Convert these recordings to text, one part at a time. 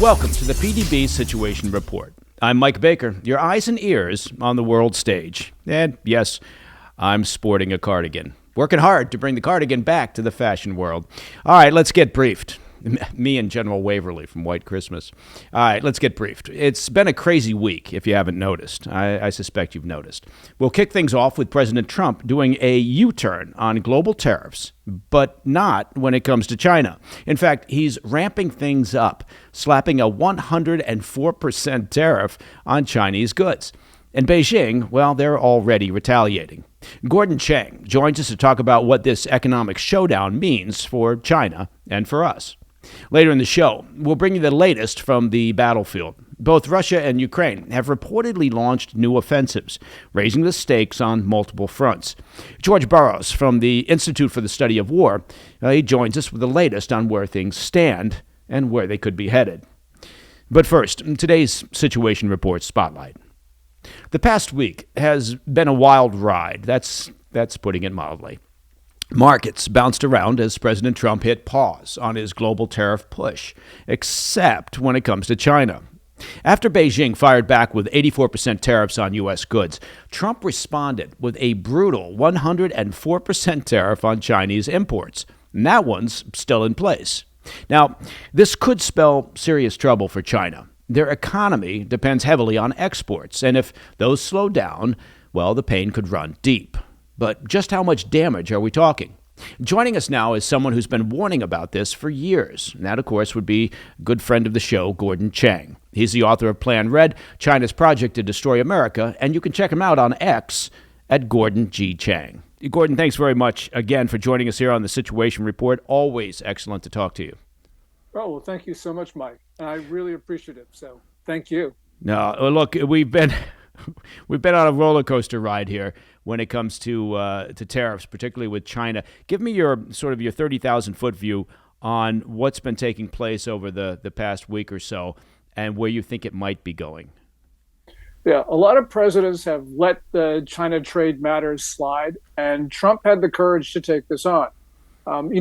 Welcome to the PDB Situation Report. I'm Mike Baker, your eyes and ears on the world stage. And yes, I'm sporting a cardigan. Working hard to bring the cardigan back to the fashion world. All right, let's get briefed. Me and General Waverly from White Christmas. All right, let's get briefed. It's been a crazy week, if you haven't noticed. I suspect you've noticed. We'll kick things off with President Trump doing a U-turn on global tariffs, but not when it comes to China. In fact, he's ramping things up, slapping a 104% tariff on Chinese goods. And Beijing, well, they're already retaliating. Gordon Chang joins us to talk about what this economic showdown means for China and for us. Later in the show, we'll bring you the latest from the battlefield. Both Russia and Ukraine have reportedly launched new offensives, raising the stakes on multiple fronts. George Barros from the Institute for the Study of War, he joins us with the latest on where things stand and where they could be headed. But first, today's Situation Report Spotlight. The past week has been a wild ride. That's putting it mildly. Markets bounced around as President Trump hit pause on his global tariff push, except when it comes to China. After Beijing fired back with 84% tariffs on U.S. goods, Trump responded with a brutal 104% tariff on Chinese imports. And that one's still in place. Now, this could spell serious trouble for China. Their economy depends heavily on exports, and if those slow down, well, the pain could run deep. But just how much damage are we talking? Joining us now is someone who's been warning about this for years. And that, of course, would be a good friend of the show, Gordon Chang. He's the author of Plan Red, China's Project to Destroy America, and you can check him out on X at Gordon G. Chang. Gordon, thanks very much again for joining us here on the Situation Report. Always excellent to talk to you. Oh, well, thank you so much, Mike. I really appreciate it. So thank you. No, look, we've been on a roller coaster ride here when it comes to tariffs, particularly with China. Give me your 30,000-foot view on what's been taking place over the past week or so and where you think it might be going. Yeah, a lot of presidents have let the China trade matters slide, and Trump had the courage to take this on.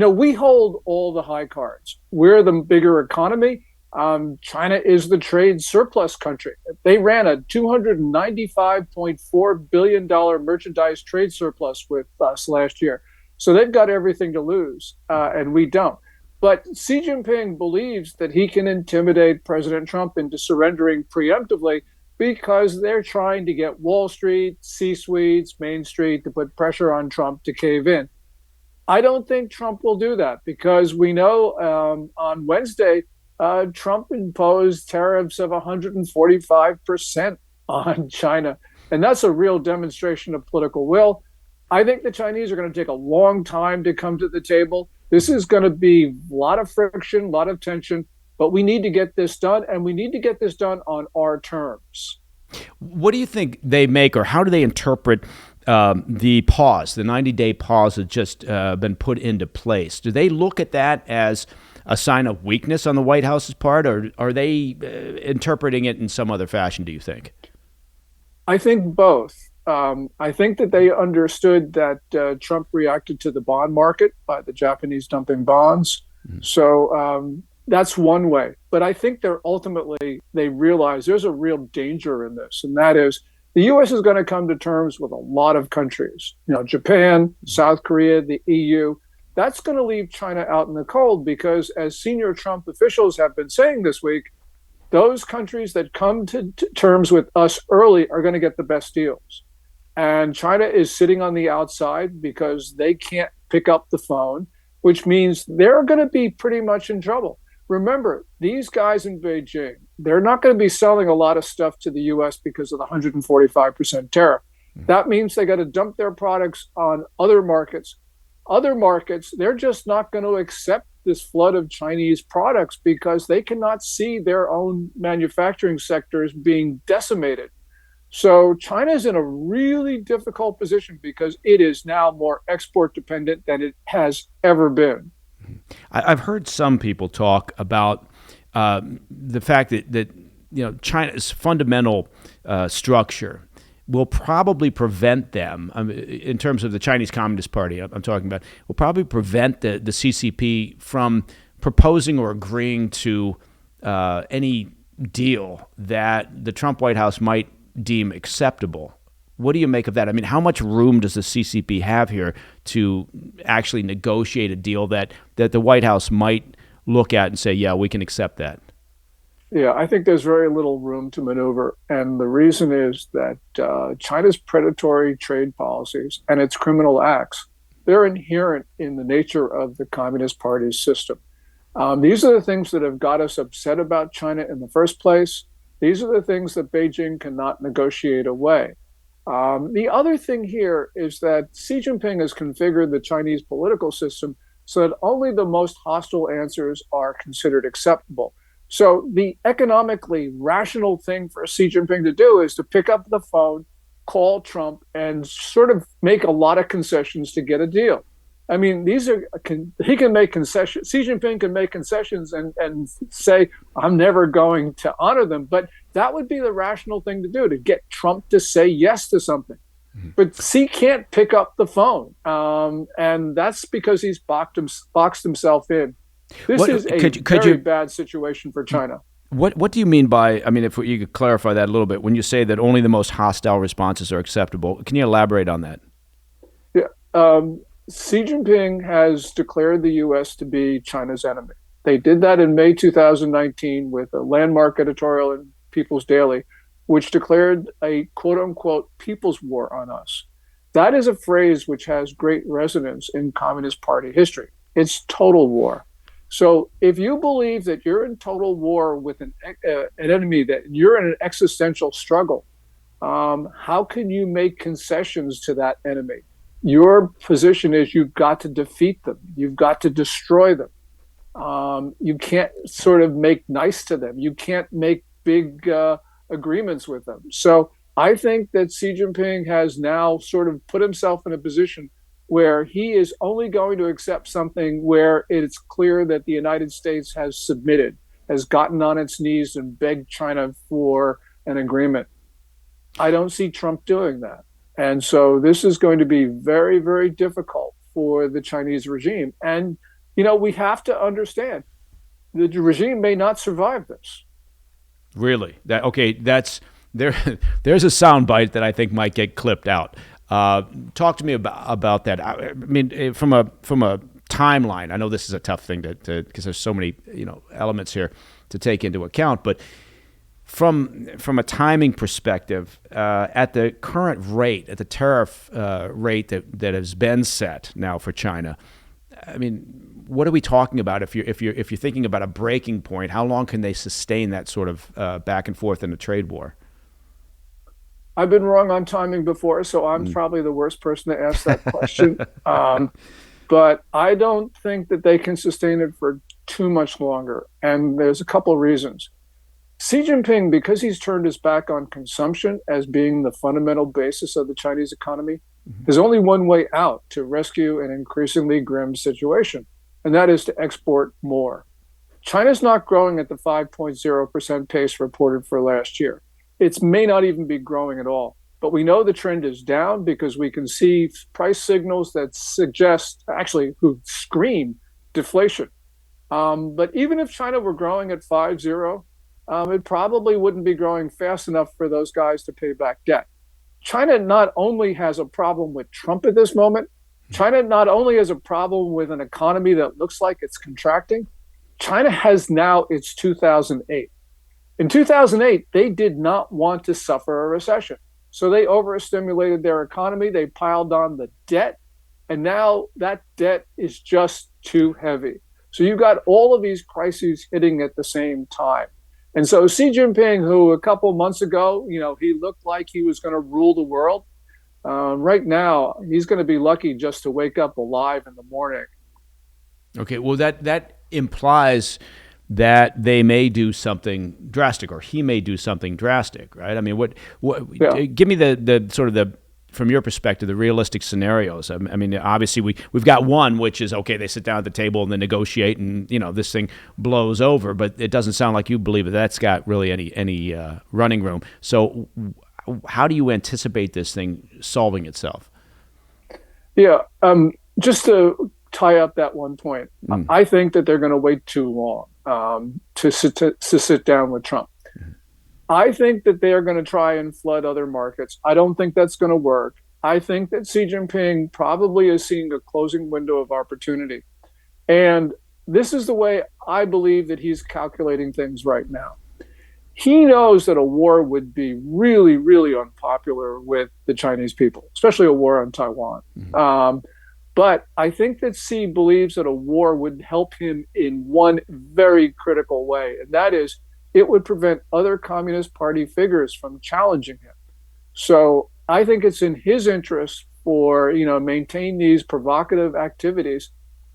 We hold all the high cards. We're the bigger economy. China is the trade surplus country. They ran a $295.4 billion merchandise trade surplus with us last year. So they've got everything to lose, and we don't. But Xi Jinping believes that he can intimidate President Trump into surrendering preemptively because they're trying to get Wall Street, C-suites, Main Street to put pressure on Trump to cave in. I don't think Trump will do that because we know on Wednesday, Trump imposed tariffs of 145% on China. And that's a real demonstration of political will. I think the Chinese are going to take a long time to come to the table. This is going to be a lot of friction, a lot of tension, but we need to get this done, and we need to get this done on our terms. What do you think they make, or how do they interpret the pause, the 90-day pause that's just been put into place? Do they look at that as a sign of weakness on the White House's part, or are they interpreting it in some other fashion, do you think? I think both. I think that they understood that Trump reacted to the bond market by the Japanese dumping bonds. Mm-hmm. So that's one way. But I think they realize there's a real danger in this, and that is the U.S. is going to come to terms with a lot of countries, Japan, South Korea, the EU. That's going to leave China out in the cold because, as senior Trump officials have been saying this week, those countries that come to terms with us early are going to get the best deals. And China is sitting on the outside because they can't pick up the phone, which means they're going to be pretty much in trouble. Remember, these guys in Beijing, they're not going to be selling a lot of stuff to the U.S. because of the 145% tariff. That means they got to dump their products on other markets. Other markets, they're just not going to accept this flood of Chinese products because they cannot see their own manufacturing sectors being decimated. So China's in a really difficult position because it is now more export dependent than it has ever been. I've heard some people talk about the fact that China's fundamental structure will probably prevent them, in terms of the Chinese Communist Party I'm talking about, will probably prevent the CCP from proposing or agreeing to any deal that the Trump White House might deem acceptable. What do you make of that? I mean, how much room does the CCP have here to actually negotiate a deal that the White House might look at and say, yeah, we can accept that? Yeah, I think there's very little room to maneuver. And the reason is that China's predatory trade policies and its criminal acts, they're inherent in the nature of the Communist Party's system. These are the things that have got us upset about China in the first place. These are the things that Beijing cannot negotiate away. The other thing here is that Xi Jinping has configured the Chinese political system so that only the most hostile answers are considered acceptable. So the economically rational thing for Xi Jinping to do is to pick up the phone, call Trump, and sort of make a lot of concessions to get a deal. I mean, he can make concessions. Xi Jinping can make concessions and say, I'm never going to honor them. But that would be the rational thing to do, to get Trump to say yes to something. Mm-hmm. But Xi can't pick up the phone. And that's because he's boxed himself in. This is a very bad situation for China. What do you mean by, I mean, if you could clarify that a little bit, when you say that only the most hostile responses are acceptable, can you elaborate on that? Yeah. Xi Jinping has declared the U.S. to be China's enemy. They did that in May 2019 with a landmark editorial in People's Daily, which declared a quote-unquote people's war on us. That is a phrase which has great resonance in Communist Party history. It's total war. So if you believe that you're in total war with an enemy, that you're in an existential struggle, how can you make concessions to that enemy? Your position is you've got to defeat them. You've got to destroy them. You can't sort of make nice to them. You can't make big agreements with them. So I think that Xi Jinping has now sort of put himself in a position where he is only going to accept something where it's clear that the United States has submitted, has gotten on its knees and begged China for an agreement. I don't see Trump doing that. And so this is going to be very, very difficult for the Chinese regime. And, we have to understand the regime may not survive this. Really? There's a soundbite that I think might get clipped out. Talk to me about that. I mean, from a timeline, I know this is a tough thing to because there's so many, elements here to take into account, but from a timing perspective, at the current rate, at the tariff rate that has been set now for China, I mean, what are we talking about? If you're thinking about a breaking point, how long can they sustain that sort of back and forth in a trade war? I've been wrong on timing before, so I'm probably the worst person to ask that question. But I don't think that they can sustain it for too much longer, and there's a couple of reasons. Xi Jinping, because he's turned his back on consumption as being the fundamental basis of the Chinese economy, there's only one way out to rescue an increasingly grim situation, and that is to export more. China's not growing at the 5.0% pace reported for last year. It may not even be growing at all, but we know the trend is down because we can see price signals that who scream deflation. But even if China were growing at 5.0, it probably wouldn't be growing fast enough for those guys to pay back debt. China not only has a problem with Trump at this moment, China not only has a problem with an economy that looks like it's contracting, China has now its 2008. In 2008, they did not want to suffer a recession. So they overstimulated their economy, they piled on the debt, and now that debt is just too heavy. So you've got all of these crises hitting at the same time. And so Xi Jinping, who a couple months ago, he looked like he was going to rule the world, right now, he's going to be lucky just to wake up alive in the morning. Okay, well, that implies that they may do something drastic, or he may do something drastic, right? I mean, give me the sort of from your perspective, the realistic scenarios. I mean, obviously we've got one, which is, okay, they sit down at the table and they negotiate and, this thing blows over, but it doesn't sound like you believe that that's got really any running room. So how do you anticipate this thing solving itself? Yeah, just to tie up that one point, I think that they're going to wait too long. to sit down with Trump. I think that they are going to try and flood other markets. I don't think that's going to work. I think that Xi Jinping probably is seeing a closing window of opportunity. And this is the way I believe that he's calculating things right now. He knows that a war would be really, really unpopular with the Chinese people, especially a war on Taiwan. But I think that Xi believes that a war would help him in one very critical way, and that is it would prevent other Communist Party figures from challenging him. So I think it's in his interest for, maintain these provocative activities.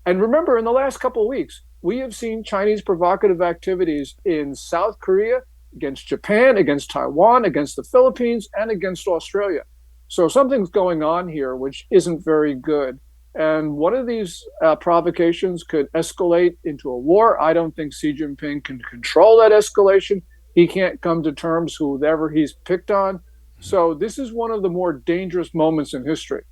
And remember, in the last couple of weeks, we have seen Chinese provocative activities in South Korea, against Japan, against Taiwan, against the Philippines, and against Australia. So something's going on here which isn't very good. And one of these provocations could escalate into a war. I don't think Xi Jinping can control that escalation. He can't come to terms with whoever he's picked on. So this is one of the more dangerous moments in history.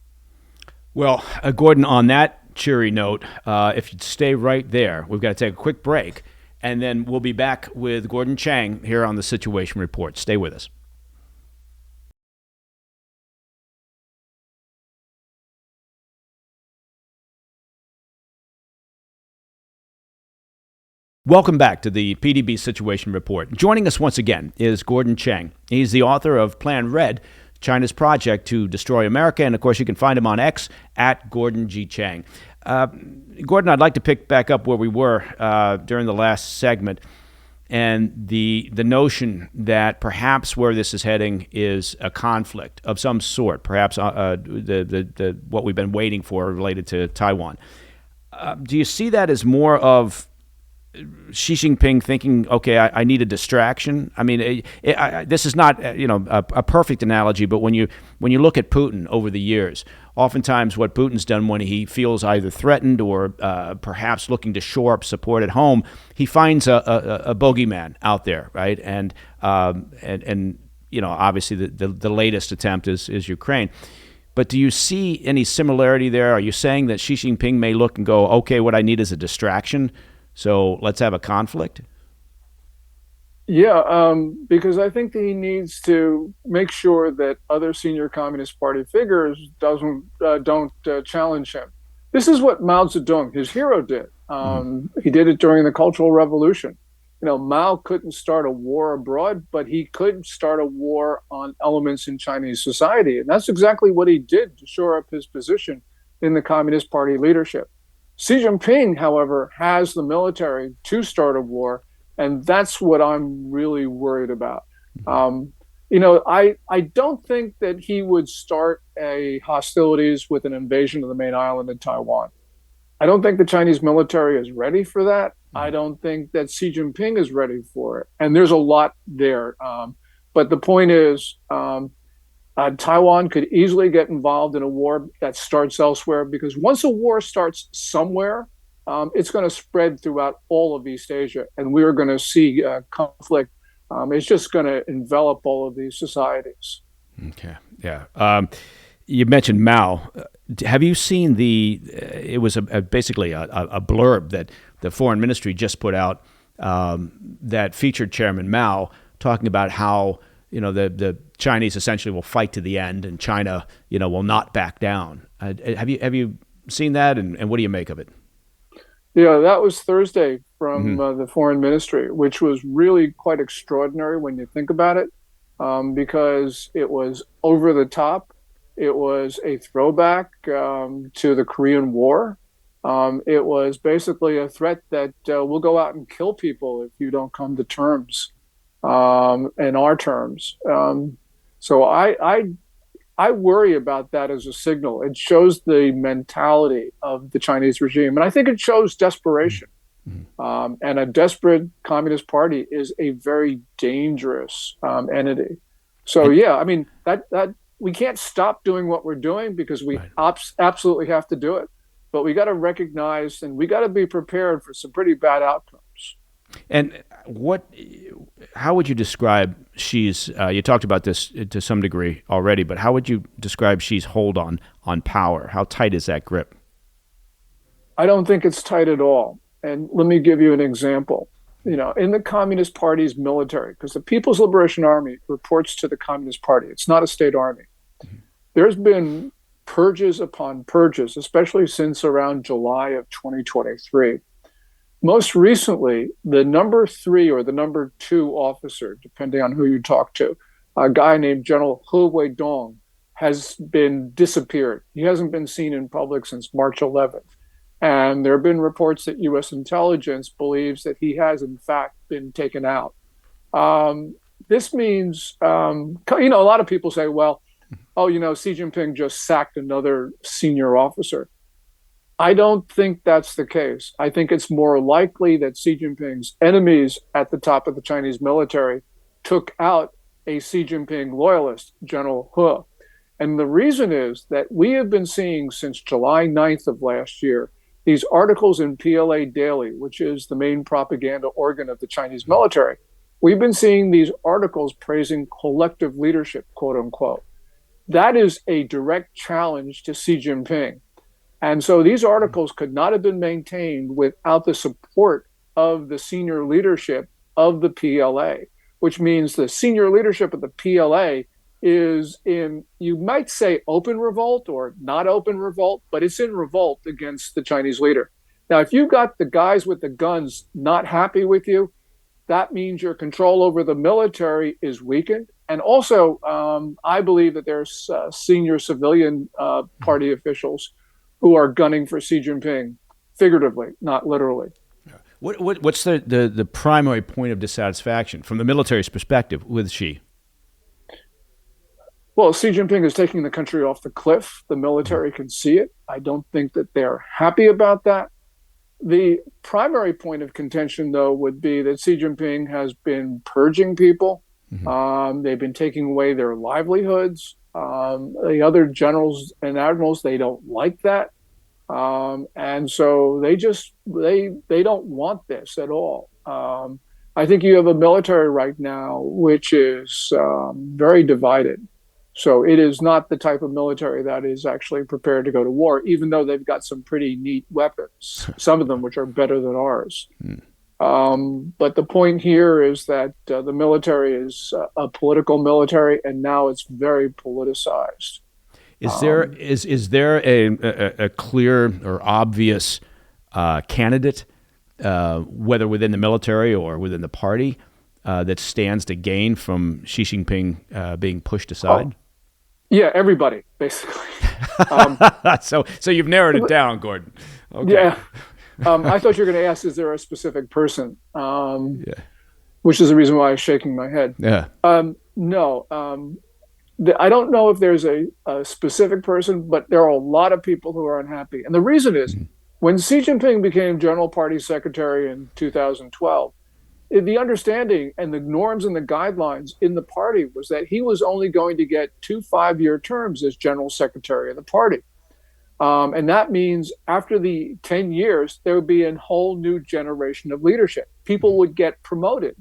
Well, Gordon, on that cheery note, if you'd stay right there, we've got to take a quick break, and then we'll be back with Gordon Chang here on the Situation Report. Stay with us. Welcome back to the PDB Situation Report. Joining us once again is Gordon Chang. He's the author of Plan Red, China's project to destroy America. And, of course, you can find him on X at Gordon G. Chang. Gordon, I'd like to pick back up where we were during the last segment, and the notion that perhaps where this is heading is a conflict of some sort, perhaps what we've been waiting for related to Taiwan. Do you see that as more of Xi Jinping thinking, okay, I need a distraction? I mean, this is not a perfect analogy, but when you look at Putin over the years, oftentimes what Putin's done when he feels either threatened or perhaps looking to shore up support at home, he finds a bogeyman out there, right? And obviously the latest attempt is Ukraine. But do you see any similarity there? Are you saying that Xi Jinping may look and go, okay, what I need is a distraction, so let's have a conflict? Yeah, because I think that he needs to make sure that other senior Communist Party figures don't challenge him. This is what Mao Zedong, his hero, did. He did it during the Cultural Revolution. Mao couldn't start a war abroad, but he could start a war on elements in Chinese society, and that's exactly what he did to shore up his position in the Communist Party leadership. Xi Jinping, however, has the military to start a war, and that's what I'm really worried about. I don't think that he would start hostilities with an invasion of the main island of Taiwan. I don't think the Chinese military is ready for that. I don't think that Xi Jinping is ready for it. And there's a lot there. But the point is, Taiwan could easily get involved in a war that starts elsewhere, because once a war starts somewhere, it's going to spread throughout all of East Asia, and we're going to see conflict. It's just going to envelop all of these societies. Okay, yeah. You mentioned Mao. Have you seen it was basically a blurb that the Foreign Ministry just put out that featured Chairman Mao talking about how the Chinese essentially will fight to the end, and China will not back down. Have you seen that, and what do you make of it? Yeah, that was Thursday from the Foreign Ministry, which was really quite extraordinary when you think about it, because it was over the top. It was a throwback to the Korean War. It was basically a threat that we'll go out and kill people if you don't come to terms, in our terms. So I worry about that as a signal. It shows the mentality of the Chinese regime, and I think it shows desperation. And a desperate Communist Party is a very dangerous entity. So yeah, I mean that we can't stop doing what we're doing, because we absolutely have to do it. But we got to recognize, and we got to be prepared for some pretty bad outcomes. And how would you describe Xi's, you talked about this to some degree already, but how would you describe Xi's hold on power? How tight is that grip? I don't think it's tight at all. And let me give you an example. in the Communist Party's military, because the People's Liberation Army reports to the Communist Party. It's not a state army. There's been purges upon purges, especially since around July of 2023. Most recently, the number 3 or the number 2 officer, depending on who you talk to, a guy named General He Weidong, has been disappeared. He hasn't been seen in public since March 11th. And there have been reports that U.S. intelligence believes that he has, in fact, been taken out. This means, a lot of people say, well, Xi Jinping just sacked another senior officer. I don't think that's the case. I think it's more likely that Xi Jinping's enemies at the top of the Chinese military took out a Xi Jinping loyalist, General He. And the reason is that we have been seeing since July 9th of last year these articles in PLA Daily, which is the main propaganda organ of the Chinese military. We've been seeing these articles praising collective leadership, quote unquote. That is a direct challenge to Xi Jinping. And so these articles could not have been maintained without the support of the senior leadership of the PLA, which means the senior leadership of the PLA is in, you might say, open revolt or not open revolt, but it's in revolt against the Chinese leader. Now, if you've got the guys with the guns not happy with you, that means your control over the military is weakened. And also, I believe that there's senior civilian party officials who are gunning for Xi Jinping, figuratively, not literally. What's the primary point of dissatisfaction from the military's perspective with Xi? Well, Xi Jinping is taking the country off the cliff. The military can see it. I don't think that they're happy about that. The primary point of contention, though, would be that Xi Jinping has been purging people. They've been taking away their livelihoods. The other generals and admirals, they don't like that. And so they don't want this at all. I think you have a military right now which is very divided. So it is not the type of military that is actually prepared to go to war, even though they've got some pretty neat weapons, some of them which are better than ours. But the point here is that the military is a political military, and now it's very politicized. Is there a clear or obvious candidate, whether within the military or within the party, that stands to gain from Xi Jinping being pushed aside? Yeah, everybody, basically. So you've narrowed it down, Gordon. Okay. Yeah. I thought you were going to ask, is there a specific person? Which is the reason why I was shaking my head. Yeah. No. I don't know if there's a specific person, but there are a lot of people who are unhappy. And the reason is, when Xi Jinping became General Party Secretary in 2012, the understanding and the norms and the guidelines in the party was that he was only going to get 2 5-year terms as General Secretary of the party. And that means after the 10 years, there would be a whole new generation of leadership. People would get promoted.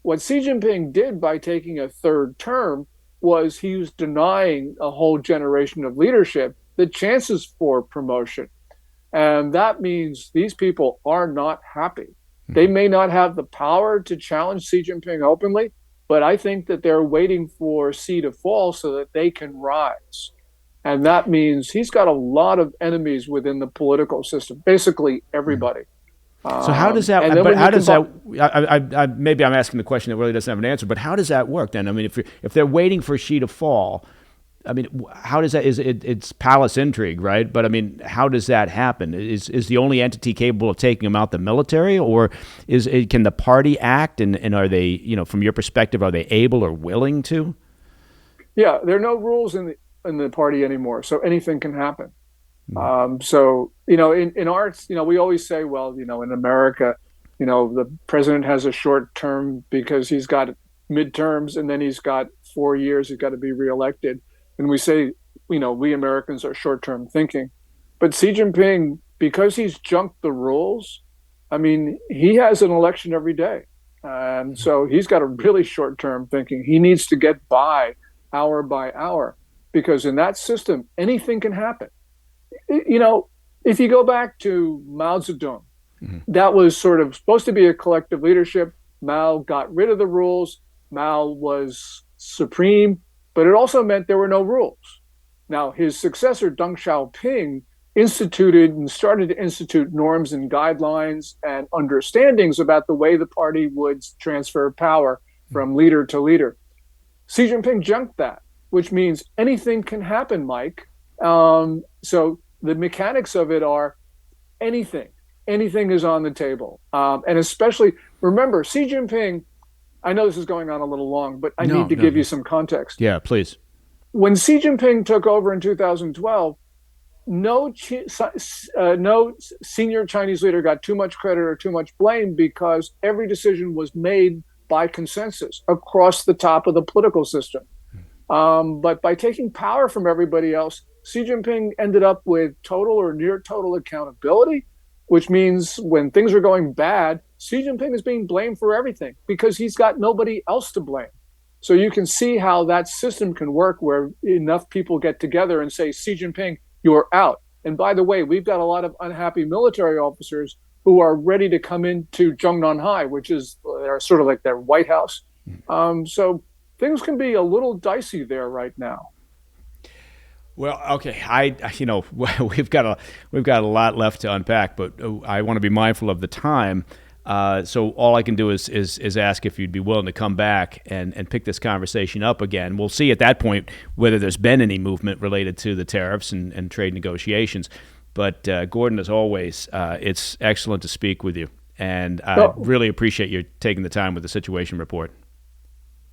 What Xi Jinping did by taking a 3rd term was he was denying a whole generation of leadership the chances for promotion. And that means these people are not happy. They may not have the power to challenge Xi Jinping openly, but I think that they're waiting for Xi to fall so that they can rise. And that means he's got a lot of enemies within the political system, basically everybody. So how does that? But how does that? Maybe I'm asking the question that really doesn't have an answer. But how does that work then? I mean, if they're waiting for Xi to fall, I mean, how does that? It's palace intrigue, right? But I mean, how does that happen? Is the only entity capable of taking him out the military, or can the party act? And are they, from your perspective, are they able or willing to? Yeah, there are no rules in the party anymore, so anything can happen. So in arts, we always say, well, in America, the president has a short term because he's got midterms, and then he's got 4 years. He's got to be reelected. And we say, we Americans are short-term thinking. But Xi Jinping, because he's junked the rules, I mean, he has an election every day. And so he's got a really short-term thinking. He needs to get by hour, because in that system, anything can happen. If you go back to Mao Zedong, That was sort of supposed to be a collective leadership. Mao got rid of the rules. Mao was supreme, but it also meant there were no rules. Now, his successor, Deng Xiaoping, instituted and started to institute norms and guidelines and understandings about the way the party would transfer power from leader to leader. Xi Jinping junked that, which means anything can happen, Mike. So the mechanics of it are anything is on the table. And especially, remember, Xi Jinping, I know this is going on a little long, but I need to give you some context. Yeah, please. When Xi Jinping took over in 2012, no senior Chinese leader got too much credit or too much blame because every decision was made by consensus across the top of the political system. But by taking power from everybody else, Xi Jinping ended up with total or near total accountability, which means when things are going bad, Xi Jinping is being blamed for everything because he's got nobody else to blame. So you can see how that system can work where enough people get together and say, Xi Jinping, you're out. And by the way, we've got a lot of unhappy military officers who are ready to come into Zhongnanhai, which is sort of like their White House. So things can be a little dicey there right now. Well, okay, we've got a lot left to unpack, but I want to be mindful of the time. So all I can do is ask if you'd be willing to come back and pick this conversation up again. We'll see at that point whether there's been any movement related to the tariffs and trade negotiations. But Gordon, as always, it's excellent to speak with you, and I really appreciate you taking the time with the Situation Report.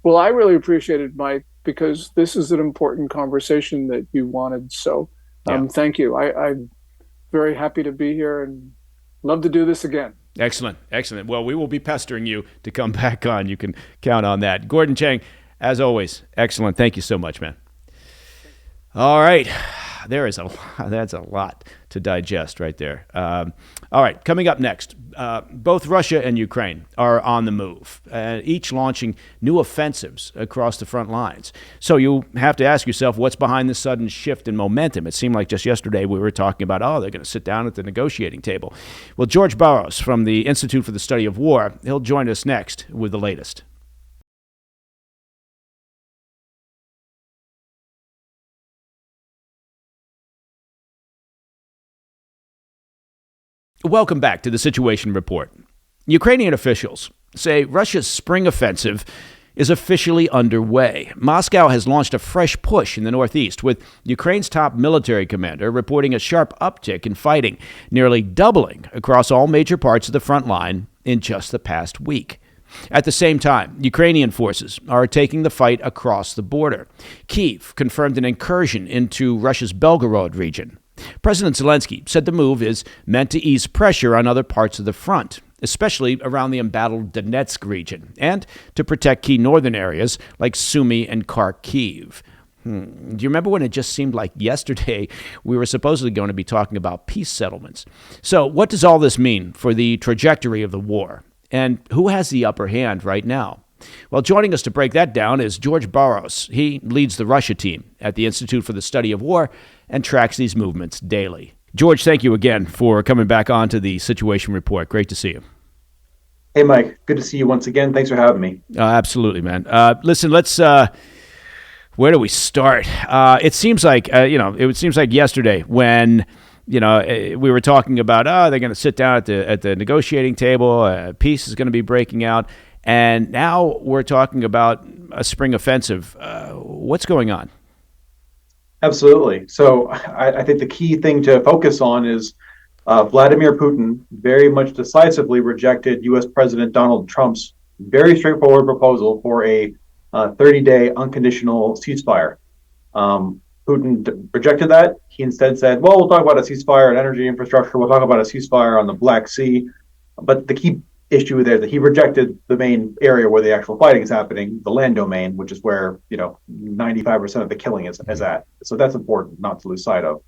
Well, I really appreciate it, Mike, because this is an important conversation that you wanted. So thank you. I'm very happy to be here and love to do this again. Excellent. Well, we will be pestering you to come back on. You can count on that. Gordon Chang, as always, excellent. Thank you so much, man. All right. That's a lot to digest right there. All right, coming up next, both Russia and Ukraine are on the move, each launching new offensives across the front lines. So you have to ask yourself, what's behind this sudden shift in momentum? It seemed like just yesterday we were talking about, they're going to sit down at the negotiating table. Well, George Barros from the Institute for the Study of War, he'll join us next with the latest. Welcome back to the Situation Report. Ukrainian officials say Russia's spring offensive is officially underway. Moscow has launched a fresh push in the northeast, with Ukraine's top military commander reporting a sharp uptick in fighting, nearly doubling across all major parts of the front line in just the past week. At the same time, Ukrainian forces are taking the fight across the border. Kyiv confirmed an incursion into Russia's Belgorod region. President Zelensky said the move is meant to ease pressure on other parts of the front, especially around the embattled Donetsk region, and to protect key northern areas like Sumy and Kharkiv. Do you remember when it just seemed like yesterday we were supposedly going to be talking about peace settlements? So what does all this mean for the trajectory of the war? And who has the upper hand right now? Well, joining us to break that down is George Barros. He leads the Russia team at the Institute for the Study of War and tracks these movements daily. George, thank you again for coming back on to the Situation Report. Great to see you. Hey, Mike. Good to see you once again. Thanks for having me. Absolutely, man. Listen, let's. Where do we start? It seems like it seems like yesterday when we were talking about they're going to sit down at the negotiating table. Peace is going to be breaking out. And now we're talking about a spring offensive. What's going on? Absolutely. So I think the key thing to focus on is Vladimir Putin very much decisively rejected U.S. President Donald Trump's very straightforward proposal for a 30-day unconditional ceasefire. Putin rejected that. He instead said, well, we'll talk about a ceasefire on energy infrastructure. We'll talk about a ceasefire on the Black Sea. But the key issue there that he rejected the main area where the actual fighting is happening, the land domain, which is where 95% of the killing is at. So that's important not to lose sight of.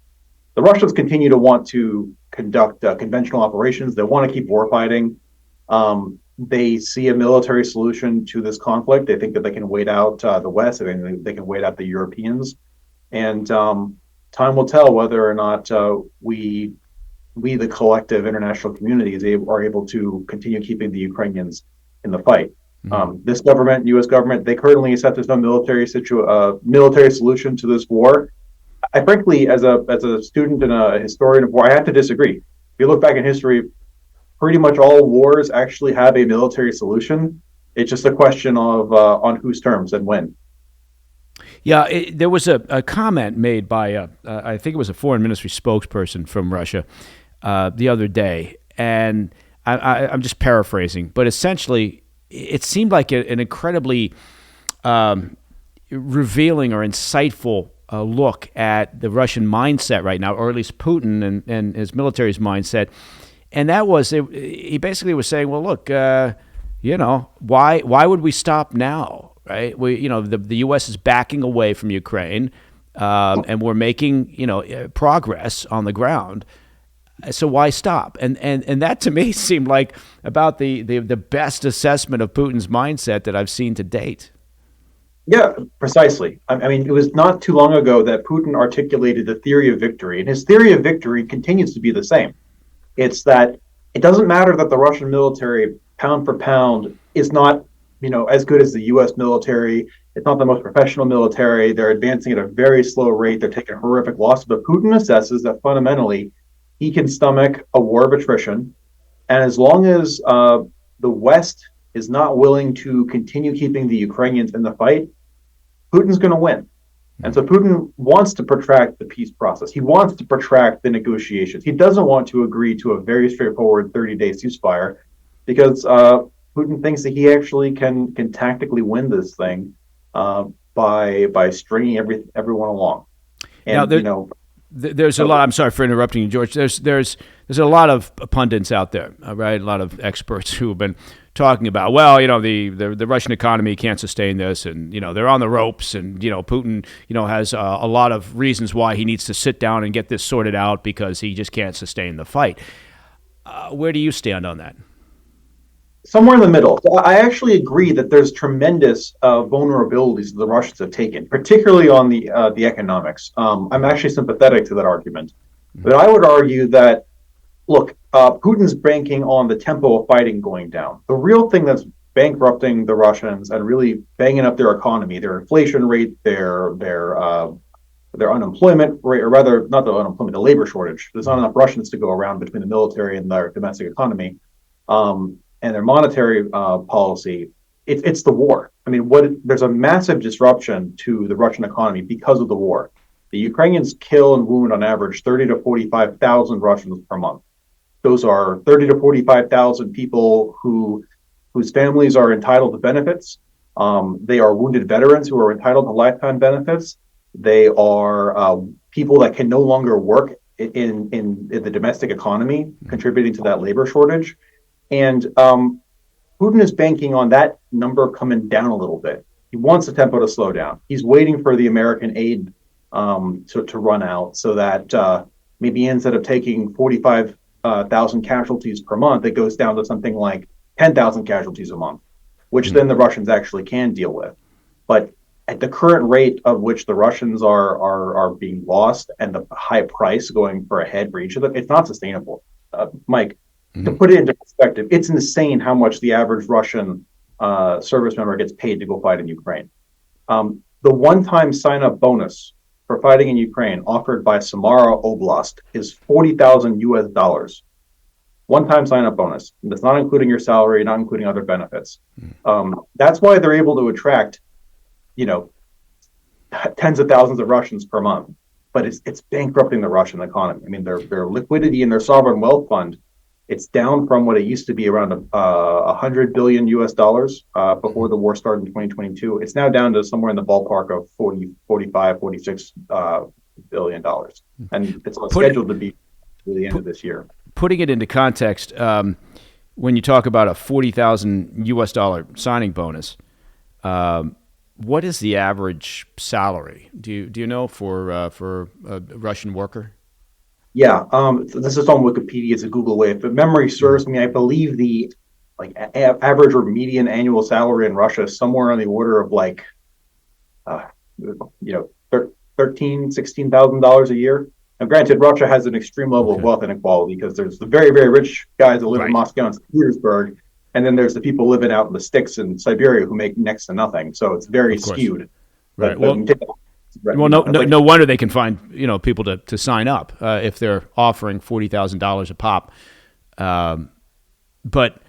The Russians continue to want to conduct conventional operations. They want to keep warfighting. They see a military solution to this conflict. They think that they can wait out the West. They can wait out the Europeans. And time will tell whether or not we we, the collective international community, are able to continue keeping the Ukrainians in the fight. This government, U.S. government, they currently accept there's no military solution to this war. I frankly, as a student and a historian of war, I have to disagree. If you look back in history, pretty much all wars actually have a military solution. It's just a question of on whose terms and when. Yeah, there was a comment made by, I think it was a foreign ministry spokesperson from Russia the other day, and I'm just paraphrasing, but essentially it seemed like an incredibly revealing or insightful look at the Russian mindset right now, or at least Putin and his military's mindset. And that was, he basically was saying, well, look, why would we stop now, right? The U.S. is backing away from Ukraine, and we're making, progress on the ground. So why stop? And that to me seemed like about the best assessment of Putin's mindset that I've seen to date. Yeah, precisely. I mean, it was not too long ago that Putin articulated the theory of victory, and his theory of victory continues to be the same. It's that it doesn't matter that the Russian military, pound for pound, is not, as good as the U.S. military. It's not the most professional military. They're advancing at a very slow rate. They're taking horrific losses. But Putin assesses that fundamentally, he can stomach a war of attrition, and as long as the West is not willing to continue keeping the Ukrainians in the fight, Putin's going to win. And so Putin wants to protract the peace process. He wants to protract the negotiations. He doesn't want to agree to a very straightforward 30-day ceasefire because Putin thinks that he actually can tactically win this thing by stringing everyone along. And now, there's a lot. I'm sorry for interrupting you, George. There's a lot of pundits out there, right? A lot of experts who have been talking about, well, the Russian economy can't sustain this, and they're on the ropes, and Putin has a lot of reasons why he needs to sit down and get this sorted out because he just can't sustain the fight. Where do you stand on that? Somewhere in the middle. I actually agree that there's tremendous vulnerabilities that the Russians have taken, particularly on the economics. I'm actually sympathetic to that argument. But I would argue that, look, Putin's banking on the tempo of fighting going down. The real thing that's bankrupting the Russians and really banging up their economy, their inflation rate, their unemployment rate, or rather, not the unemployment, the labor shortage. There's not enough Russians to go around between the military and their domestic economy. And their monetary policy, it's the war. I mean, there's a massive disruption to the Russian economy because of the war. The Ukrainians kill and wound on average 30 to 45,000 Russians per month. Those are 30 to 45,000 people whose families are entitled to benefits. They are wounded veterans who are entitled to lifetime benefits. They are people that can no longer work in the domestic economy, contributing to that labor shortage. And Putin is banking on that number coming down a little bit. He wants the tempo to slow down. He's waiting for the American aid to run out so that maybe instead of taking 45,000 casualties per month, it goes down to something like 10,000 casualties a month, which then the Russians actually can deal with. But at the current rate of which the Russians are being lost and the high price going for a head for each of them, it's not sustainable. Mike, to put it into perspective, it's insane how much the average Russian service member gets paid to go fight in Ukraine. The one-time sign-up bonus for fighting in Ukraine offered by Samara Oblast is $40,000. One-time sign-up bonus. That's not including your salary, not including other benefits. That's why they're able to attract, tens of thousands of Russians per month. But it's bankrupting the Russian economy. I mean, their liquidity in their sovereign wealth fund, it's down from what it used to be around $100 billion before the war started in 2022. It's now down to somewhere in the ballpark of 45, $46 billion. And it's scheduled to be to the end of this year. Putting it into context, when you talk about a $40,000 signing bonus, what is the average salary? Do you know for a Russian worker? Yeah, this is on Wikipedia. It's a Google way. If memory serves me, I believe the average or median annual salary in Russia is somewhere on the order of $13,000, $16,000 a year. Now, granted, Russia has an extreme level of wealth inequality because there's the very, very rich guys that live in Moscow and St. Petersburg, and then there's the people living out in the sticks in Siberia who make next to nothing. So it's very skewed. Right. No wonder they can find people to sign up if they're offering $40,000 a pop. But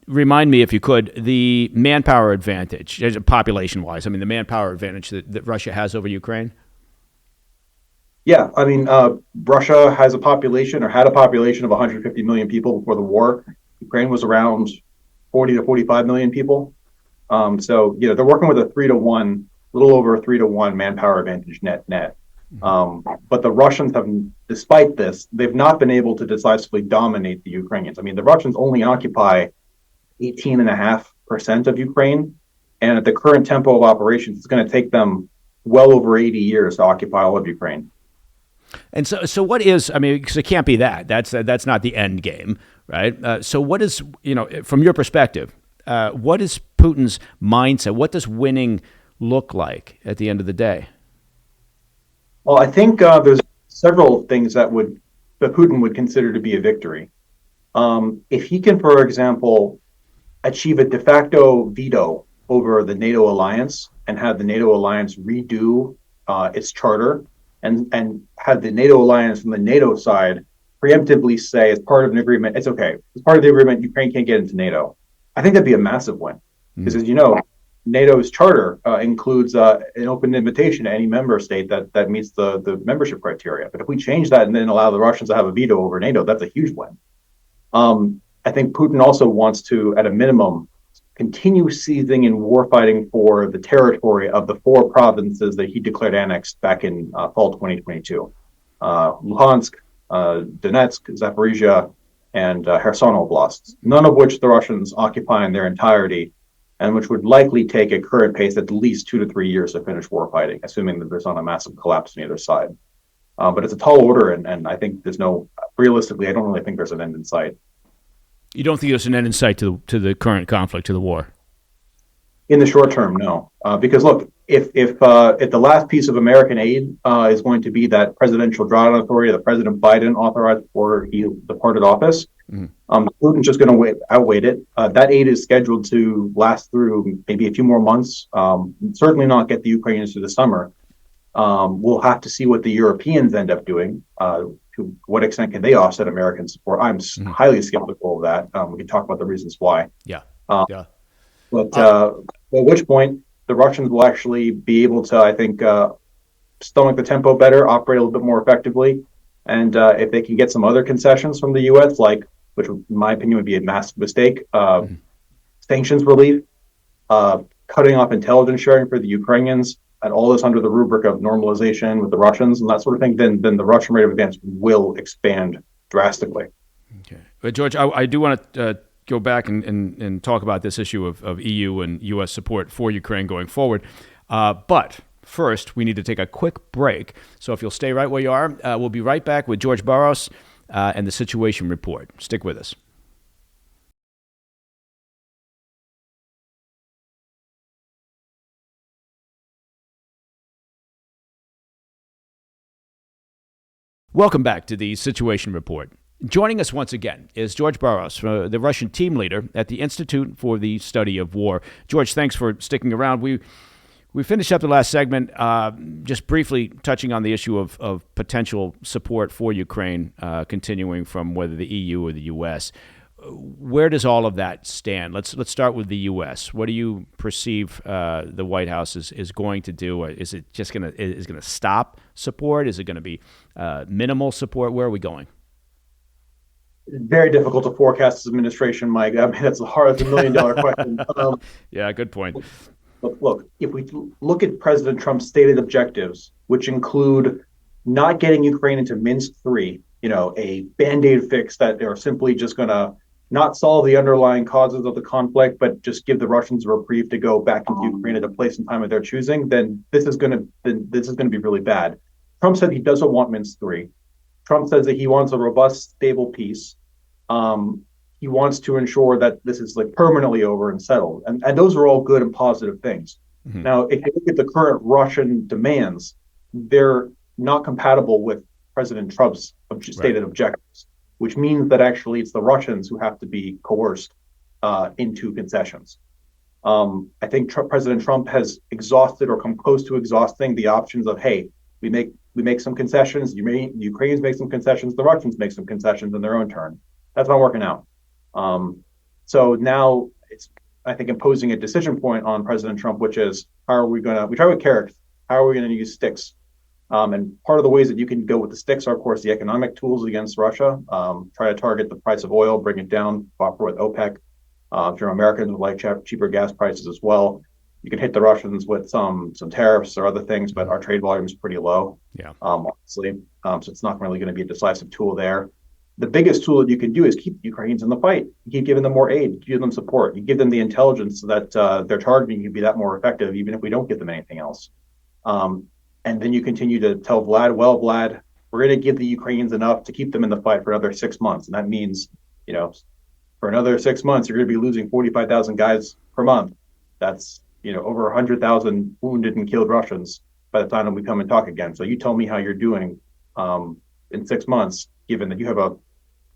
remind me, if you could, the manpower advantage, population-wise. I mean, the manpower advantage that Russia has over Ukraine. Yeah, I mean, Russia has a population, or had a population, of 150 million people before the war. Ukraine was around 40 to 45 million people. So they're working with a 3-to-1, a little over a 3-to-1 manpower advantage net. But the Russians have, despite this, they've not been able to decisively dominate the Ukrainians. I mean, the Russians only occupy 18.5% of Ukraine, and at the current tempo of operations, it's going to take them well over 80 years to occupy all of Ukraine. And so what is? I mean, because it can't be that. That's not the end game, right? So what is? From your perspective, what is Putin's mindset? What does winning look like at the end of the day? Well, I think there's several things that Putin would consider to be a victory. If he can, for example, achieve a de facto veto over the NATO alliance and have the NATO alliance redo its charter, and have the NATO alliance from the NATO side preemptively say, as part of an agreement, it's okay. As part of the agreement, Ukraine can't get into NATO. I think that'd be a massive win. Because as you know, NATO's charter includes an open invitation to any member state that meets the membership criteria. But if we change that and then allow the Russians to have a veto over NATO, that's a huge win. I think Putin also wants to, at a minimum, continue seizing and warfighting for the territory of the 4 provinces that he declared annexed back in fall 2022. Luhansk, Donetsk, Zaporizhia, and Kherson oblasts, none of which the Russians occupy in their entirety, and which would likely take a current pace at least 2 to 3 years to finish warfighting, assuming that there's not a massive collapse on either side. But it's a tall order, and I think realistically, I don't really think there's an end in sight. You don't think there's an end in sight to the current conflict, to the war? In the short term, no. Because look, if the last piece of American aid is going to be that presidential drawdown authority that President Biden authorized before he departed office, Putin's just going to outwait it. That aid is scheduled to last through maybe a few more months. Certainly not get the Ukrainians through the summer. We'll have to see what the Europeans end up doing. To what extent can they offset American support? I'm highly skeptical of that. We can talk about the reasons why. But at which point the Russians will actually be able to, I think, stomach the tempo better, operate a little bit more effectively. And if they can get some other concessions from the U.S., which in my opinion would be a massive mistake, sanctions relief, cutting off intelligence sharing for the Ukrainians, and all this under the rubric of normalization with the Russians and that sort of thing, then the Russian rate of advance will expand drastically. Okay. But George, I do want to go back and talk about this issue of EU and U.S. support for Ukraine going forward. But first, we need to take a quick break. So if you'll stay right where you are, we'll be right back with George Barros and the Situation Report. Stick with us. Welcome back to the Situation Report. Joining us once again is George Barros, the Russian team leader at the Institute for the Study of War. George, thanks for sticking around. We finished up the last segment just briefly touching on the issue of potential support for Ukraine, continuing from whether the EU or the U.S. Where does all of that stand? Let's start with the U.S. What do you perceive the White House is going to do? Is it just going to stop support? Is it going to be minimal support? Where are we going? Very difficult to forecast this administration, Mike. I mean, that's a $1 million question. Yeah, good point. Look, if we look at President Trump's stated objectives, which include not getting Ukraine into Minsk III, a Band-Aid fix that are simply just going to not solve the underlying causes of the conflict, but just give the Russians a reprieve to go back into Ukraine at a place and time of their choosing, then this is going to be really bad. Trump said he doesn't want Minsk III. Trump says that he wants a robust, stable peace. He wants to ensure that this is permanently over and settled. And those are all good and positive things. Mm-hmm. Now, if you look at the current Russian demands, they're not compatible with President Trump's stated objectives, which means that actually it's the Russians who have to be coerced into concessions. I think President Trump has exhausted or come close to exhausting the options of, hey, we make some concessions, the Ukrainians make some concessions, the Russians make some concessions in their own turn. That's not working out. So now it's, I think, imposing a decision point on President Trump, which is, we try with carrots, how are we going to use sticks? And part of the ways that you can go with the sticks are, of course, the economic tools against Russia. Try to target the price of oil, bring it down, cooperate with OPEC. If you're Americans would like cheaper gas prices as well. You can hit the Russians with some tariffs or other things, but our trade volume is pretty low. Yeah. Obviously, so it's not really going to be a decisive tool there. The biggest tool that you can do is keep the Ukrainians in the fight. You keep giving them more aid, you give them support, you give them the intelligence so that their targeting can be that more effective, even if we don't give them anything else. And then you continue to tell Vlad, well, Vlad, we're going to give the Ukrainians enough to keep them in the fight for another 6 months. And that means, for another 6 months, you're going to be losing 45,000 guys per month. That's, over 100,000 wounded and killed Russians by the time that we come and talk again. So you tell me how you're doing in 6 months, given that you have a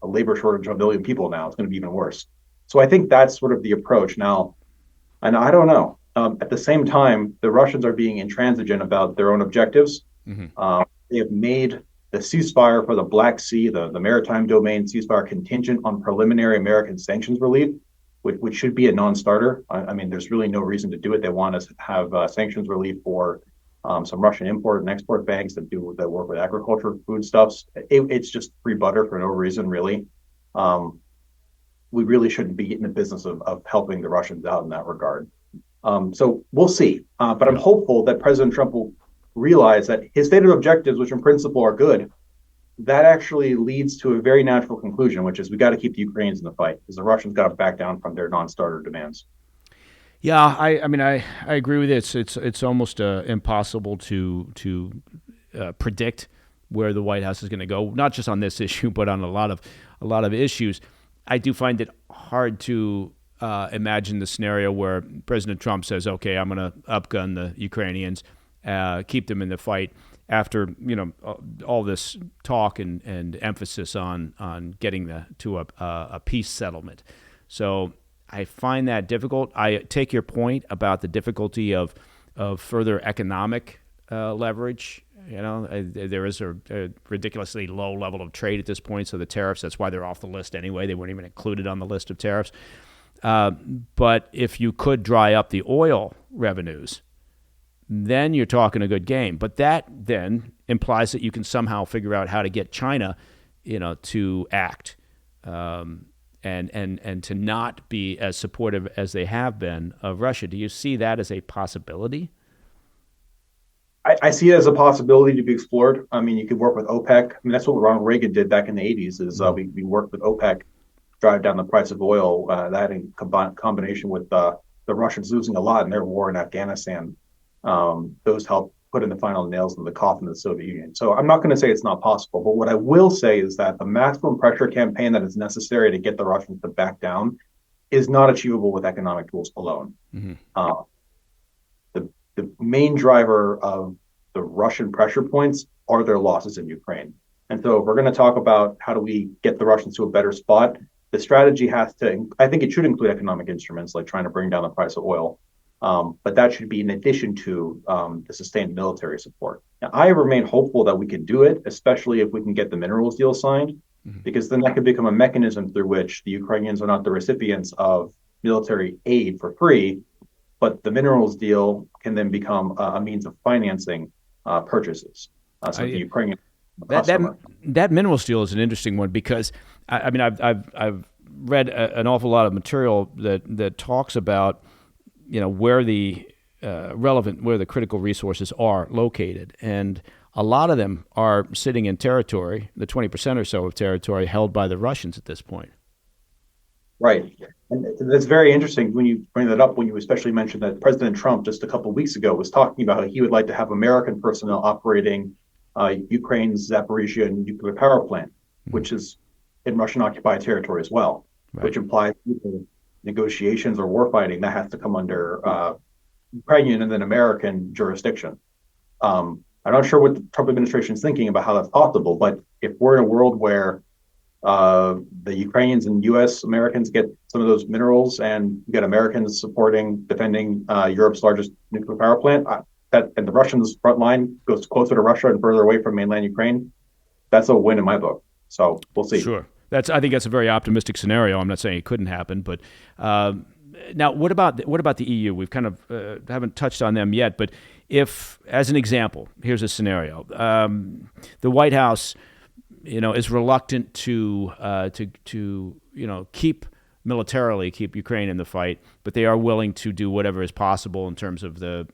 labor shortage of 1 million people now. It's going to be even worse. So I think that's sort of the approach now. And I don't know. At the same time, the Russians are being intransigent about their own objectives. Mm-hmm. They have made the ceasefire for the Black Sea, the maritime domain ceasefire, contingent on preliminary American sanctions relief, which should be a non-starter. I mean, there's really no reason to do it. They want us to have sanctions relief for some Russian import and export banks that work with agriculture, foodstuffs. It's just free butter for no reason, really. We really shouldn't be in the business of helping the Russians out in that regard. So we'll see. But I'm hopeful that President Trump will realize that his stated objectives, which in principle are good, that actually leads to a very natural conclusion, which is we got to keep the Ukrainians in the fight because the Russians got to back down from their non-starter demands. Yeah, I mean, I agree with it. It's almost impossible to predict where the White House is going to go, not just on this issue, but on a lot of issues. I do find it hard to imagine the scenario where President Trump says, "Okay, I'm going to upgun the Ukrainians, keep them in the fight." After all this talk and emphasis on getting to a peace settlement, so I find that difficult. I take your point about the difficulty of further economic leverage. There is a ridiculously low level of trade at this point, so the tariffs, that's why they're off the list anyway. They weren't even included on the list of tariffs. But if you could dry up the oil revenues, then you're talking a good game. But that then implies that you can somehow figure out how to get China, to act and to not be as supportive as they have been of Russia. Do you see that as a possibility? I see it as a possibility to be explored. I mean, you could work with OPEC. I mean, that's what Ronald Reagan did back in the 80s. We worked with OPEC, drive down the price of oil. That in combination with the Russians losing a lot in their war in Afghanistan. Those helped put in the final nails in the coffin of the Soviet Union. So I'm not going to say it's not possible, but what I will say is that the maximum pressure campaign that is necessary to get the Russians to back down is not achievable with economic tools alone. Mm-hmm. The main driver of the Russian pressure points are their losses in Ukraine. And so if we're going to talk about how do we get the Russians to a better spot, the strategy I think it should include economic instruments like trying to bring down the price of oil. But that should be in addition to the sustained military support. Now, I remain hopeful that we can do it, especially if we can get the minerals deal signed, because then that could become a mechanism through which the Ukrainians are not the recipients of military aid for free, but the minerals deal can then become a means of financing purchases. So the Ukrainian that minerals deal is an interesting one because I mean I've read an awful lot of material that talks about where the where the critical resources are located, and a lot of them are sitting in territory, the 20% or so of territory held by the Russians at this point. Right. And that's very interesting when you bring that up, when you especially mentioned that President Trump just a couple of weeks ago was talking about how he would like to have American personnel operating Ukraine's Zaporizhia nuclear power plant, which is in Russian-occupied territory as well, which implies negotiations or warfighting that has to come under Ukrainian and then American jurisdiction. I'm not sure what the Trump administration is thinking about how that's possible, but if we're in a world where the Ukrainians and U.S. Americans get some of those minerals, and you get Americans defending Europe's largest nuclear power plant, and the Russians' front line goes closer to Russia and further away from mainland Ukraine, that's a win in my book. So we'll see. Sure. I think that's a very optimistic scenario. I'm not saying it couldn't happen, but now what about the EU? We've kind of haven't touched on them yet, but if, as an example, here's a scenario: the White House, is reluctant to keep Ukraine in the fight, but they are willing to do whatever is possible in terms of the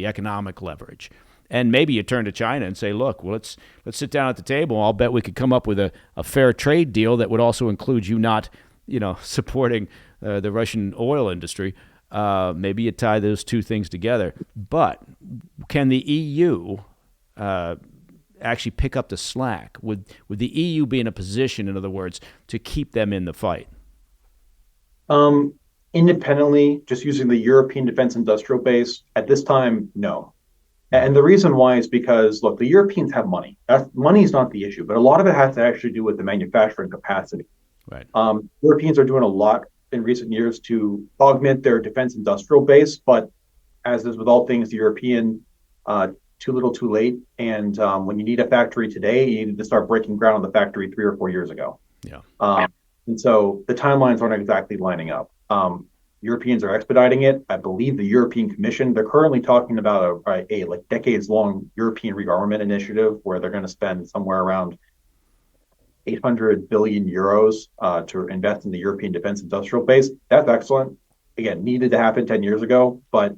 economic leverage. And maybe you turn to China and say, look, well, let's sit down at the table. I'll bet we could come up with a fair trade deal that would also include you not, supporting the Russian oil industry. Maybe you tie those two things together. But can the EU actually pick up the slack? Would the EU be in a position, in other words, to keep them in the fight? Independently, just using the European defense industrial base, at this time, no. And the reason why is because, look, the Europeans have money. Money is not the issue, but a lot of it has to actually do with the manufacturing capacity. Right. Europeans are doing a lot in recent years to augment their defense industrial base, but as is with all things European, too little, too late. And when you need a factory today, you need to start breaking ground on the factory 3 or 4 years ago. Yeah. And so the timelines aren't exactly lining up. Europeans are expediting it. I believe the European Commission, they're currently talking about a like decades-long European rearmament initiative where they're going to spend somewhere around 800 billion euros to invest in the European defense industrial base. That's excellent. Again, needed to happen 10 years ago, but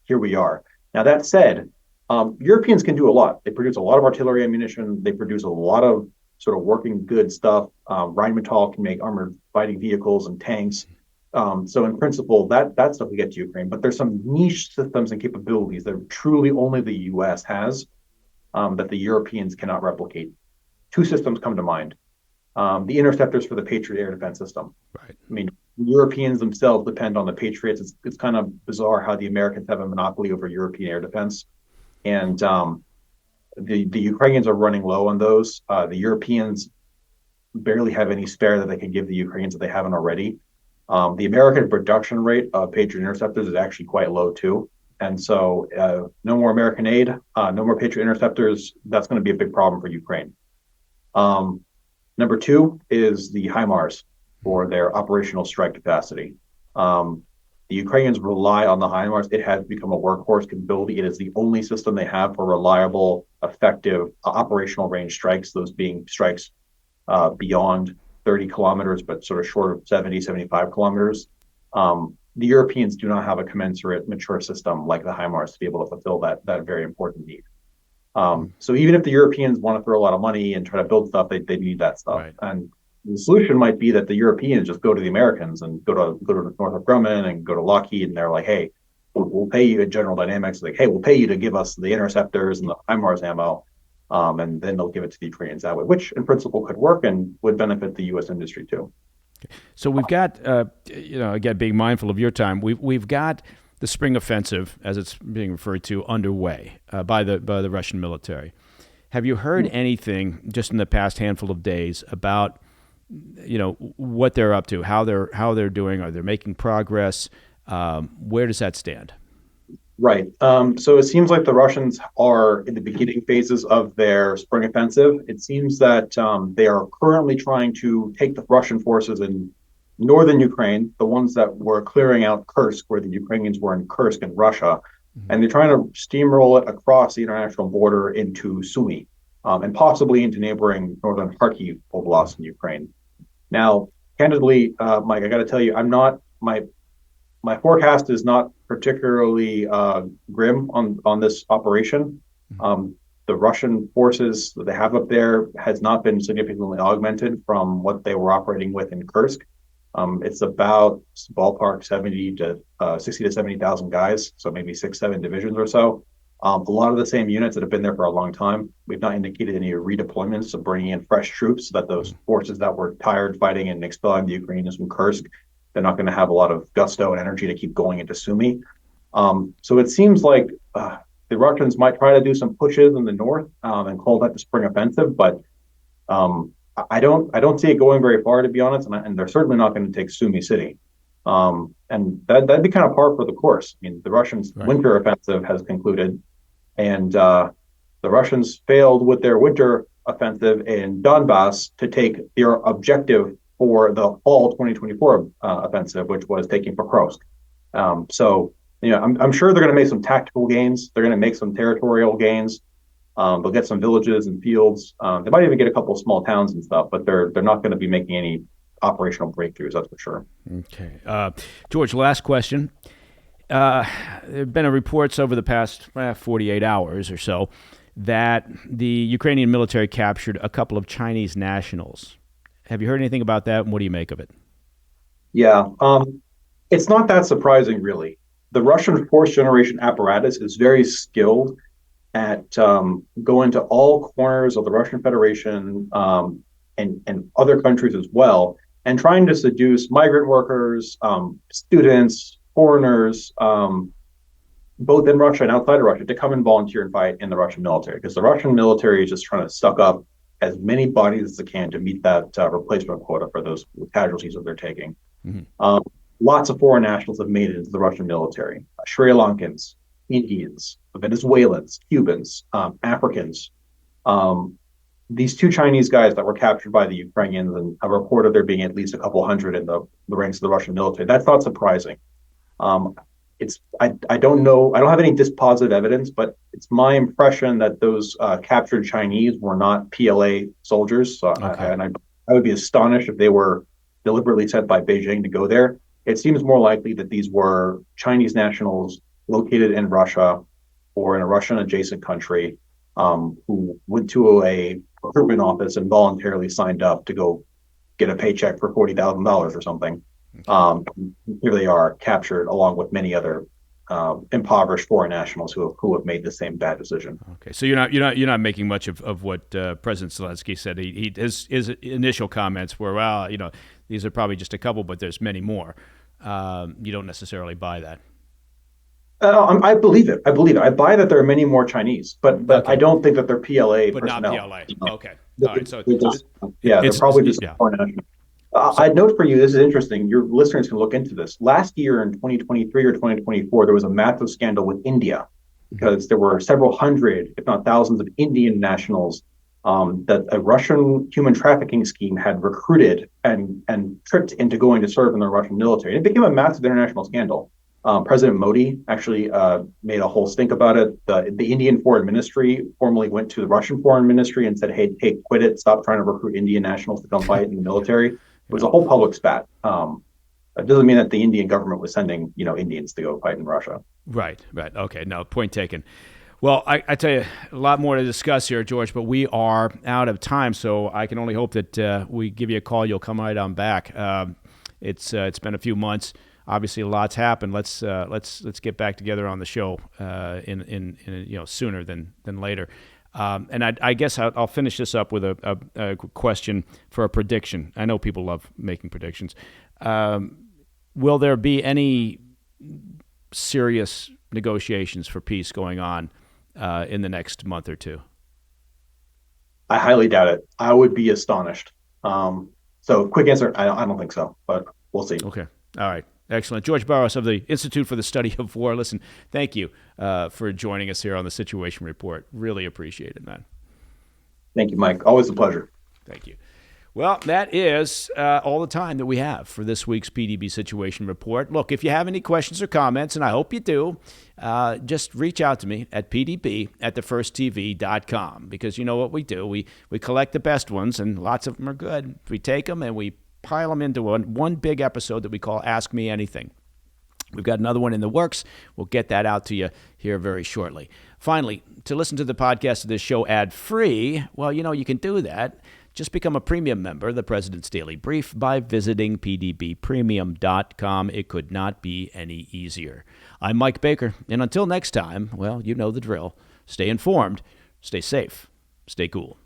here we are. Now, that said, Europeans can do a lot. They produce a lot of artillery ammunition. They produce a lot of sort of working good stuff. Rheinmetall can make armored fighting vehicles and tanks. So in principle, that stuff we get to Ukraine, but there's some niche systems and capabilities that truly only the U.S. has that the Europeans cannot replicate. 2 systems come to mind. The interceptors for the Patriot air defense system. Right. I mean, Europeans themselves depend on the Patriots. It's kind of bizarre how the Americans have a monopoly over European air defense. And the Ukrainians are running low on those. The Europeans barely have any spare that they can give the Ukrainians that they haven't already. The American production rate of Patriot interceptors is actually quite low too. And so no more American aid, no more Patriot interceptors. That's going to be a big problem for Ukraine. Number 2 is the HIMARS for their operational strike capacity. The Ukrainians rely on the HIMARS. It has become a workhorse capability. It is the only system they have for reliable, effective operational range strikes, those being strikes beyond 30 kilometers, but sort of short of 70, 75 kilometers. The Europeans do not have a commensurate, mature system like the HIMARS to be able to fulfill that very important need. So even if the Europeans want to throw a lot of money and try to build stuff, they need that stuff. Right. And the solution might be that the Europeans just go to the Americans and go to Northrop Grumman and go to Lockheed, and they're like, hey, we'll pay you at General Dynamics. Like, hey, we'll pay you to give us the interceptors and the HIMARS ammo. And then they'll give it to the Ukrainians that way, which in principle could work and would benefit the U.S. industry too. So we've got, again, being mindful of your time, we've got the spring offensive, as it's being referred to, underway by the Russian military. Have you heard anything just in the past handful of days about, what they're up to, how they're doing? Are they making progress? Where does that stand? Right. So it seems like the Russians are in the beginning phases of their spring offensive. It seems that they are currently trying to take the Russian forces in northern Ukraine, the ones that were clearing out Kursk, where the Ukrainians were in Kursk in Russia, and they're trying to steamroll it across the international border into Sumy, and possibly into neighboring northern Kharkiv Oblast in Ukraine. Now, candidly, Mike, I got to tell you, my forecast is not particularly grim on this operation. The Russian forces that they have up there has not been significantly augmented from what they were operating with in Kursk. It's about ballpark 60 to 70,000 guys, so maybe 6-7 divisions or so. A lot of the same units that have been there for a long time. We've not indicated any redeployments of bringing in fresh troops, so that those forces that were tired fighting and expelling the Ukrainians from Kursk, they're not going to have a lot of gusto and energy to keep going into Sumy. So it seems like the Russians might try to do some pushes in the north and call that the spring offensive, but I don't see it going very far, to be honest, and they're certainly not going to take Sumy City. And that'd be kind of par for the course. I mean, the Russians' winter offensive has concluded, and the Russians failed with their winter offensive in Donbass to take their objective for the fall 2024 offensive, which was taking Pokrovsk. So, I'm sure they're going to make some tactical gains. They're going to make some territorial gains. They'll get some villages and fields. They might even get a couple of small towns and stuff, but they're not going to be making any operational breakthroughs, that's for sure. Okay. George, last question. There have been reports over the past 48 hours or so that the Ukrainian military captured a couple of Chinese nationals. Have you heard anything about that, and what do you make of it? Yeah, it's not that surprising, really. The Russian fourth-generation apparatus is very skilled at going to all corners of the Russian Federation and other countries as well, and trying to seduce migrant workers, students, foreigners, both in Russia and outside of Russia, to come and volunteer and fight in the Russian military, because the Russian military is just trying to suck up as many bodies as it can to meet that replacement quota for those casualties that they're taking. Mm-hmm. Lots of foreign nationals have made it into the Russian military. Sri Lankans, Indians, Venezuelans, Cubans, Africans. These two Chinese guys that were captured by the Ukrainians, and a report of there being at least a couple hundred in the ranks of the Russian military. That's not surprising. I don't know. I don't have any dispositive evidence, but it's my impression that those captured Chinese were not PLA soldiers. So I would be astonished if they were deliberately sent by Beijing to go there. It seems more likely that these were Chinese nationals located in Russia or in a Russian adjacent country who went to a recruitment office and voluntarily signed up to go get a paycheck for $40,000 or something. Here they are, captured along with many other impoverished foreign nationals who have made the same bad decision. Okay, so you're not making much of what President Zelensky said. His initial comments were, well, these are probably just a couple, but there's many more. You don't necessarily buy that. I believe it. I buy that there are many more Chinese, but okay. I don't think that they're PLA but personnel. Not PLA. Okay. All right. So they're probably just foreign nationals. I'd note for you, this is interesting. Your listeners can look into this. Last year in 2023 or 2024, there was a massive scandal with India because there were several hundred, if not thousands, of Indian nationals that a Russian human trafficking scheme had recruited and tricked into going to serve in the Russian military. And it became a massive international scandal. President Modi actually made a whole stink about it. The Indian Foreign Ministry formally went to the Russian Foreign Ministry and said, hey, quit it. Stop trying to recruit Indian nationals to come fight in the military. It was a whole public spat. It doesn't mean that the Indian government was sending, Indians to go fight in Russia. Right. Okay. No, point taken. Well, I tell you, a lot more to discuss here, George, but we are out of time, so I can only hope that we give you a call. You'll come right on back. It's been a few months. Obviously, a lot's happened. Let's get back together on the show in sooner than later. And I guess I'll finish this up with a question for a prediction. I know people love making predictions. Will there be any serious negotiations for peace going on in the next month or two? I highly doubt it. I would be astonished. So quick answer, I don't think so, but we'll see. Okay. All right. Excellent. George Barros of the Institute for the Study of War. Listen, thank you for joining us here on the Situation Report. Really appreciate it, man. Thank you, Mike. Always a pleasure. Thank you. Well, that is all the time that we have for this week's PDB Situation Report. Look, if you have any questions or comments, and I hope you do, just reach out to me at pdb@thefirsttv.com, because you know what we do. We collect the best ones, and lots of them are good. We take them and we pile them into one big episode that we call Ask Me Anything. We've got another one in the works. We'll get that out to you here very shortly. Finally, to listen to the podcast of this show ad-free, well, you can do that. Just become a premium member of the President's Daily Brief by visiting pdbpremium.com. It could not be any easier. I'm Mike Baker, and until next time, well, you know the drill. Stay informed, stay safe, stay cool.